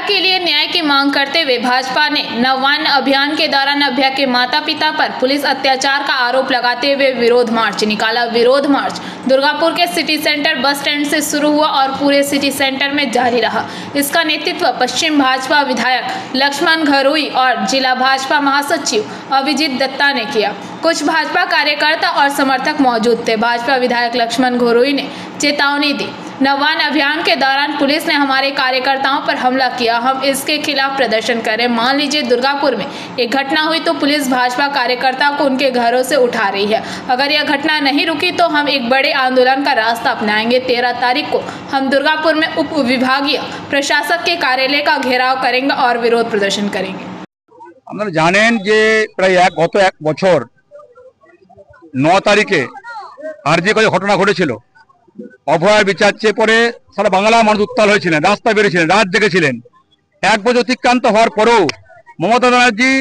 के लिए न्याय की मांग करते हुए भाजपा ने नववान अभियान के दौरान अभ्या के माता पिता पर पुलिस अत्याचार का आरोप लगाते हुए विरोध मार्च निकाला। विरोध मार्च दुर्गापुर के सिटी सेंटर बस स्टैंड से शुरू हुआ और पूरे सिटी सेंटर में जारी रहा। इसका नेतृत्व पश्चिम भाजपा विधायक लक्ष्मण घरोई और जिला भाजपा महासचिव अभिजीत दत्ता ने किया। कुछ भाजपा कार्यकर्ता और समर्थक मौजूद थे। भाजपा विधायक लक्ष्मण घरोई ने चेतावनी दी, नववान अभियान के दौरान पुलिस ने हमारे कार्यकर्ताओं पर हमला किया, हम इसके खिलाफ प्रदर्शन करें। मान लीजिए दुर्गापुर में एक घटना हुई तो पुलिस भाजपा कार्यकर्ताओं को उनके घरों से उठा रही है। अगर यह घटना नहीं रुकी तो हम एक बड़े आंदोलन का रास्ता अपनाएंगे। 13 तारीख को हम दुर्गापुर में उप विभागीय प्रशासक के कार्यालय का घेराव करेंगे और विरोध प्रदर्शन करेंगे। আপনারা জানেন যে প্রায় গত এক বছর 9 তারিখে আরজি করে ঘটনা ঘটেছিল। অভয়ার বিচার চেয়ে পরে সারা বাংলা মানুষ উত্তাল হয়েছিলেন, রাস্তায় বেরিয়েছিলেন, রাত জেগেছিলেন। এক বছর অতিক্রান্ত হওয়ার পরেও মমতা ব্যানার্জি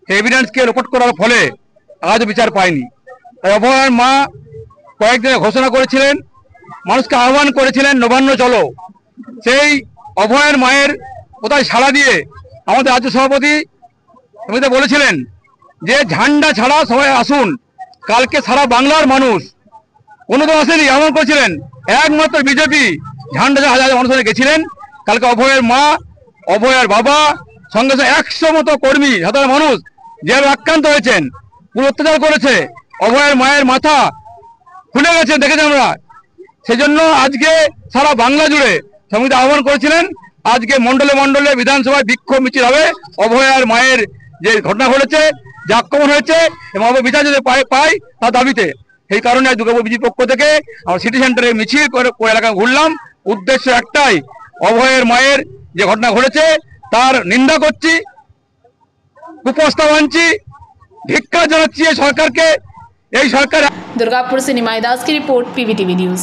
এভিডেন্সকে রিপোর্ট করার ফলে আজ বিচার পায়নি। তাই অভয়ার মা কয়েকদিনে ঘোষণা করেছিলেন, মানুষকে আহ্বান করেছিলেন নবান্ন চলো। সেই অভয়ার মায়ের কোথায় সাড়া দিয়ে আমাদের রাজ্য সভাপতি বলেছিলেন যে ঝান্ডা ছাড়া সবাই আসুন, কালকে সারা বাংলার মানুষ কোনো তো আসেনি, এমন করেছিলেন একমাত্র বিজেপি ঝান্ডা ছাড়া হাজার মানুষ গেছিলেন। কালকে অভয়ের মা, অভয়ের বাবা সঙ্গে সঙ্গে 100 মতো কর্মী, সাধারণ মানুষ যেভাবে আক্রান্ত হয়েছেন, পুরো অত্যাচার করেছে, অভয়ের মায়ের মাথা খুলে গেছে, দেখেছি আমরা। সেজন্য আজকে সারা বাংলা জুড়ে সমিতি আহ্বান করেছিলেন, আজকে মন্ডলে মন্ডলে বিধানসভায় বিক্ষোভ মিছিল হবে অভয়ার মায়ের যে ঘটনা ঘটেছে, যে আক্রমণ হয়েছে এবং বিচার যদি পাই তার দাবিতে। সেই কারণে দুর্গাপুর বিজেপি পক্ষ থেকে আমরা সিটি সেন্টারে মিছিল করে এলাকায় ঘুরলাম। উদ্দেশ্য একটাই, অভয়ের মায়ের যে ঘটনা ঘটেছে তার নিন্দা করছি, কুপ্রস্তাব আনছি, ধিক্কার জানাচ্ছি এই সরকারকে। এই সরকার। दुर्गापुर से निमाई दास की रिपोर्ट, पीवीटीवी न्यूज।